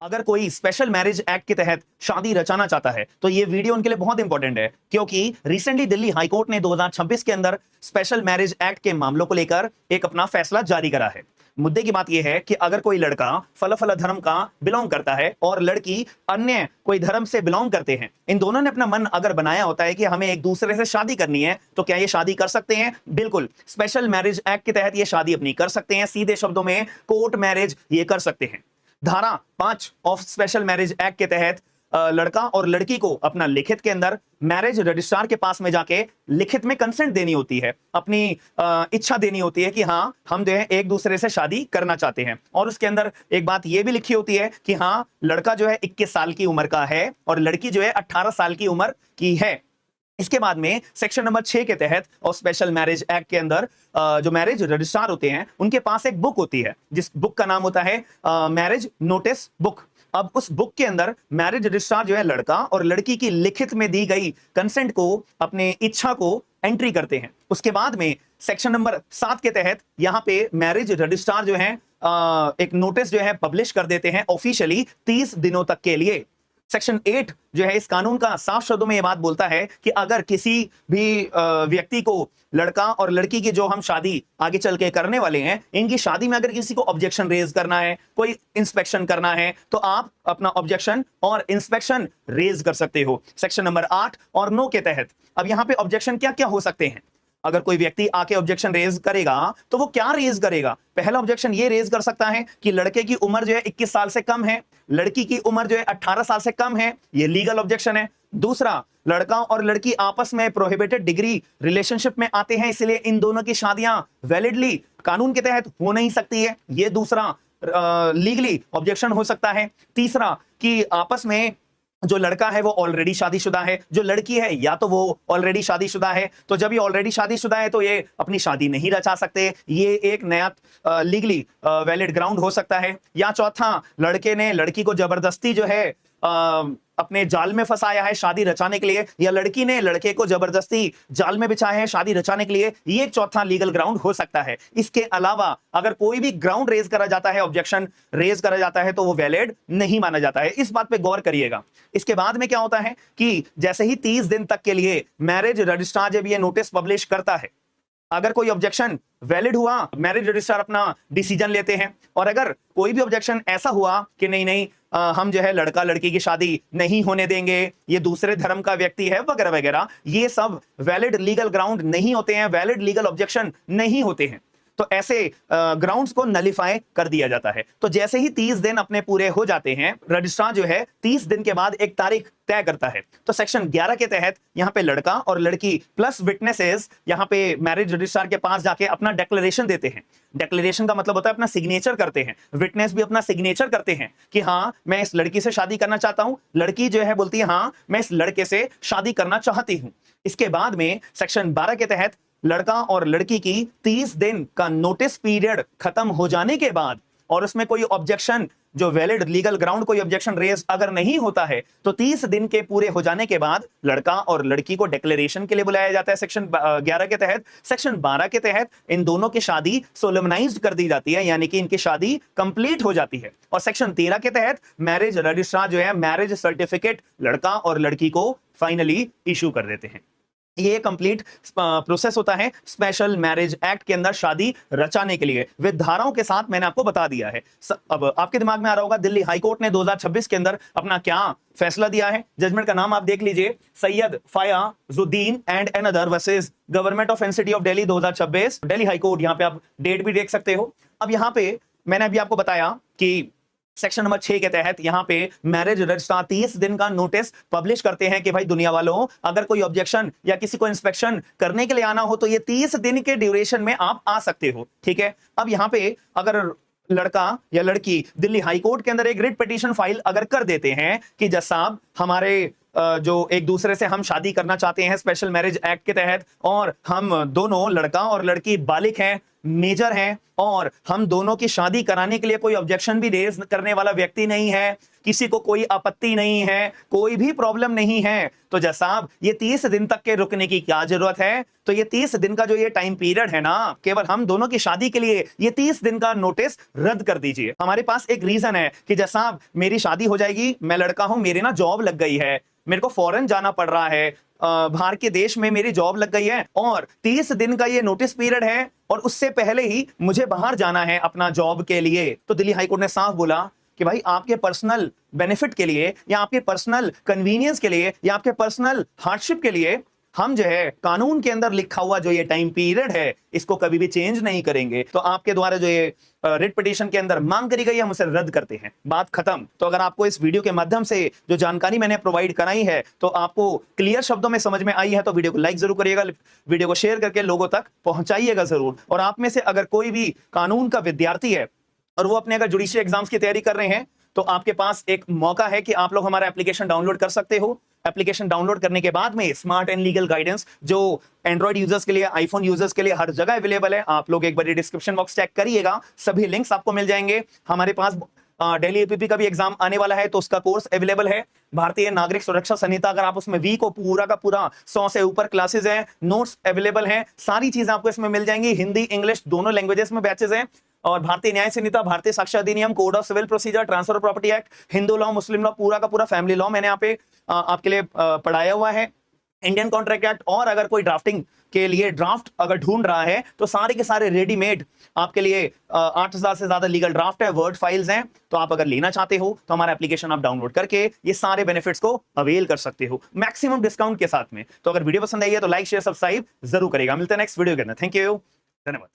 अगर कोई special marriage act के तहत शादी रचाना चाहता है तो ये वीडियो उनके लिए बहुत इंपॉर्टेंट है, क्योंकि रिसेंटली दिल्ली हाईकोर्ट ने 2026 के अंदर स्पेशल मैरिज एक्ट के मामलों को लेकर एक अपना फैसला जारी करा है। मुद्दे की बात यह है कि अगर कोई लड़का फला धर्म का बिलोंग करता है और लड़की अन्य कोई धर्म से बिलोंग करते हैं, इन दोनों ने अपना मन अगर बनाया होता है कि हमें एक दूसरे से शादी करनी है, तो क्या ये शादी कर सकते हैं? बिल्कुल, स्पेशल मैरिज एक्ट के तहत ये शादी अपनी कर सकते हैं। सीधे शब्दों में कोर्ट मैरिज ये कर सकते हैं। धारा 5 ऑफ स्पेशल मैरिज एक्ट के तहत लड़का और लड़की को अपना लिखित के अंदर मैरिज रजिस्ट्रार के पास में जाके लिखित में कंसेंट देनी होती है, अपनी इच्छा देनी होती है कि हाँ, हम जो है एक दूसरे से शादी करना चाहते हैं। और उसके अंदर एक बात यह भी लिखी होती है कि हाँ, लड़का जो है 21 साल की उम्र का है और लड़की जो है 18 साल की उम्र की है। इसके बाद में सेक्शन नंबर 6 के तहत और स्पेशल मैरिज एक्ट के अंदर जो मैरिज रजिस्ट्रार होते हैं उनके पास एक बुक होती है, जिस बुक का नाम होता है मैरिज नोटिस बुक। अब उस बुक के अंदर मैरिज रजिस्ट्रार जो है लड़का और लड़की की लिखित में दी गई कंसेंट को, अपने इच्छा को एंट्री करते हैं। उसके बाद में सेक्शन नंबर 7 के तहत यहाँ पे मैरिज रजिस्ट्रार जो है एक नोटिस जो है पब्लिश कर देते हैं ऑफिशियली 30 दिनों तक के लिए। सेक्शन 8 जो है इस कानून का साफ शब्दों में यह बात बोलता है कि अगर किसी भी व्यक्ति को लड़का और लड़की की जो हम शादी आगे चल के करने वाले हैं, इनकी शादी में अगर किसी को ऑब्जेक्शन रेज करना है, कोई इंस्पेक्शन करना है, तो आप अपना ऑब्जेक्शन और इंस्पेक्शन रेज कर सकते हो। सेक्शन नंबर 8 और 9 के तहत अब यहां पे ऑब्जेक्शन क्या क्या हो सकते हैं। अगर कोई व्यक्ति आके ऑब्जेक्शन रेज करेगा तो वो क्या रेज करेगा? पहला ऑब्जेक्शन ये रेज कर सकता है कि लड़के की उम्र जो है 21 साल से कम है, लड़की की उम्र जो है 18 साल से कम है। ये लीगल ऑब्जेक्शन है। दूसरा, लड़का और लड़की आपस में प्रोहिबिटेड डिग्री रिलेशनशिप में आते हैं, इसलिए इन दोनों की शादियां वैलिडली कानून के तहत हो नहीं सकती है। ये दूसरा लीगली ऑब्जेक्शन हो सकता है। तीसरा, कि आपस में जो लड़का है वो ऑलरेडी शादीशुदा है, जो लड़की है या तो वो ऑलरेडी शादीशुदा है। तो जब ये ऑलरेडी शादीशुदा है तो ये अपनी शादी नहीं रचा सकते। ये एक नया लीगली वैलिड ग्राउंड हो सकता है। या चौथा, लड़के ने लड़की को जबरदस्ती जो है अपने जाल में फंसाया है शादी रचाने के लिए, या लड़की ने लड़के को जबरदस्ती जाल में बिछाया है शादी रचाने के लिए। ये एक चौथा लीगल ग्राउंड हो सकता है। इसके अलावा अगर कोई भी ग्राउंड रेज करा जाता है, ऑब्जेक्शन रेज करा जाता है, तो वो वैलिड नहीं माना जाता है। इस बात पे गौर करिएगा। इसके बाद में क्या होता है कि जैसे ही 30 दिन तक के लिए मैरिज रजिस्ट्रार जब ये नोटिस पब्लिश करता है, अगर कोई ऑब्जेक्शन वैलिड हुआ, मैरिज रजिस्ट्रार अपना डिसीजन लेते हैं। और अगर कोई भी ऑब्जेक्शन ऐसा हुआ कि नहीं हम जो है लड़का लड़की की शादी नहीं होने देंगे, ये दूसरे धर्म का व्यक्ति है, वगैरह वगैरह, ये सब वैलिड लीगल ग्राउंड नहीं होते हैं, वैलिड लीगल ऑब्जेक्शन नहीं होते हैं। तो ऐसे ग्राउंड्स को नलिफाई कर दिया जाता है। तो जैसे ही 30 दिन अपने पूरे हो जाते हैं, रजिस्ट्रार जो है 30 दिन के बाद एक तारीख तय करता है। तो सेक्शन 11 के तहत यहाँ पे लड़का और लड़की प्लस विटनेसेस यहाँ पे मैरिज रजिस्ट्रार के पास जाके अपना डिक्लेरेशन देते हैं। डिक्लेरेशन का मतलब होता है अपना सिग्नेचर करते हैं। विटनेस भी अपना सिग्नेचर करते हैं कि हाँ, मैं इस लड़की से शादी करना चाहता हूं। लड़की जो है बोलती है हाँ, मैं इस लड़के से शादी करना चाहती हूं। इसके बाद में सेक्शन 12 के तहत लड़का और लड़की की 30 दिन का नोटिस पीरियड खत्म हो जाने के बाद, और उसमें कोई ऑब्जेक्शन, जो वैलिड लीगल ग्राउंड कोई ऑब्जेक्शन रेज अगर नहीं होता है, तो 30 दिन के पूरे हो जाने के बाद लड़का और लड़की को डिक्लेरेशन के लिए बुलाया जाता है सेक्शन 11 के तहत। सेक्शन 12 के तहत इन दोनों की शादी सोलेमनाइज्ड कर दी जाती है, यानी कि इनकी शादी कंप्लीट हो जाती है। और सेक्शन 13 के तहत मैरिज रजिस्ट्रार जो है मैरिज सर्टिफिकेट लड़का और लड़की को फाइनली इशू कर देते हैं। ये कंप्लीट प्रोसेस होता है स्पेशल मैरिज एक्ट के अंदर शादी रचाने के लिए, विद धाराओं के साथ मैंने आपको बता दिया है। अब आपके दिमाग में आ रहा होगा दिल्ली हाईकोर्ट ने 2026 के अंदर अपना क्या फैसला दिया है। जजमेंट का नाम आप देख लीजिए, Syed Fayazuddin and another versus government of NCT of Delhi 2026, Delhi high court. यहां पे आप डेट भी देख सकते हो। अब यहां पे मैंने अभी आपको बताया कि सेक्शन नंबर 6 के तहत यहां पे मैरिज रजिस्ट्रार 30 दिन का नोटिस पब्लिश करते हैं कि भाई दुनिया वालों, अगर कोई ऑब्जेक्शन या किसी को इंस्पेक्शन करने के लिए आना हो तो ये 30 दिन के ड्यूरेशन में आप आ सकते हो। ठीक है। अब यहां पे अगर लड़का या लड़की दिल्ली हाईकोर्ट के अंदर एक रिट पिटीशन फाइल अगर कर देते हैं कि जज साहब, हमारे जो एक दूसरे से हम शादी करना चाहते हैं स्पेशल मैरिज एक्ट के तहत, और हम दोनों, लड़का और लड़की, बालिग हैं, मेजर हैं, और हम दोनों की शादी कराने के लिए कोई ऑब्जेक्शन भी रेज करने वाला व्यक्ति नहीं है, किसी को कोई आपत्ति नहीं है, कोई भी प्रॉब्लम नहीं है, तो जज साहब ये 30 दिन तक के रुकने की क्या जरूरत है? तो ये 30 दिन का जो ये टाइम पीरियड है ना, केवल हम दोनों की शादी के लिए ये 30 दिन का नोटिस रद्द कर दीजिए। हमारे पास एक रीजन है कि जज साहब मेरी शादी हो जाएगी, मैं लड़का हूं, मेरी ना जॉब लग गई है, मेरे को फॉरेन जाना पड़ रहा है, बाहर के देश में मेरी जॉब लग गई है और 30 दिन का ये नोटिस पीरियड है और उससे पहले ही मुझे बाहर जाना है अपना जॉब के लिए। तो दिल्ली हाईकोर्ट ने साफ बोला कि भाई आपके पर्सनल बेनिफिट के लिए या आपके पर्सनल कन्वीनियंस के लिए या आपके पर्सनल हार्डशिप के लिए हम जो है कानून के अंदर लिखा हुआ जो ये टाइम पीरियड है इसको कभी भी चेंज नहीं करेंगे। तो आपके द्वारा जो ये रिट पिटीशन के अंदर मांग करी गई है हम उसे रद्द करते हैं, बात खत्म। तो अगर आपको इस वीडियो के माध्यम से जो जानकारी मैंने प्रोवाइड कराई है तो आपको क्लियर शब्दों में समझ में आई है तो वीडियो को लाइक जरूर करिएगा, वीडियो को शेयर करके लोगों तक पहुंचाइएगा जरूर। और आप में से अगर कोई भी कानून का विद्यार्थी है और वो अपने अगर जुडिशियल एग्जाम्स की तैयारी कर रहे हैं तो आपके पास एक मौका है कि आप लोग हमारा एप्लीकेशन डाउनलोड कर सकते हो। एप्लीकेशन डाउनलोड करने के बाद में स्मार्ट एंड लीगल गाइडेंस जो एंड्रॉइड यूजर्स के लिए, आईफोन यूजर्स के लिए हर जगह अवेलेबल है। आप लोग एक बार डिस्क्रिप्शन बॉक्स चेक करिएगा, सभी लिंक्स आपको मिल जाएंगे। हमारे पास दिल्ली एपीपी का भी एग्जाम आने वाला है तो उसका कोर्स अवेलेबल है, भारतीय नागरिक सुरक्षा संहिता। अगर आप उसमें वीक को पूरा का पूरा 100 से ऊपर क्लासेस हैं, नोट्स अवेलेबल हैं, सारी चीजें आपको इसमें मिल जाएंगी। हिंदी, इंग्लिश दोनों लैंग्वेजेस में बैचेस हैं। और Bharatiya Nyaya Sanhita, Bharatiya Sakshya Adhiniyam, code of civil procedure, transfer of property act, Hindu law, Muslim law, पूरा का पूरा फैमिली लॉ मैंने यहाँ पे आपके लिए पढ़ाया हुआ है, इंडियन कॉन्ट्रैक्ट एक्ट। और अगर कोई ड्राफ्टिंग के लिए ड्राफ्ट अगर ढूंढ रहा है तो सारे के सारे रेडीमेड आपके लिए 8000 से ज्यादा लीगल ड्राफ्ट है, वर्ड फाइल्स हैं। तो आप अगर लेना चाहते हो तो हमारा एप्लीकेशन आप डाउनलोड करके ये सारे बेनिफिट्स को अवेल कर सकते हो मैक्सिमम डिस्काउंट के साथ में। तो अगर वीडियो पसंद आई है तो लाइक शेयर सब्सक्राइब जरूर करेगा। मिलते हैं नेक्स्ट वीडियो के अंदर। थैंक यू, धन्यवाद।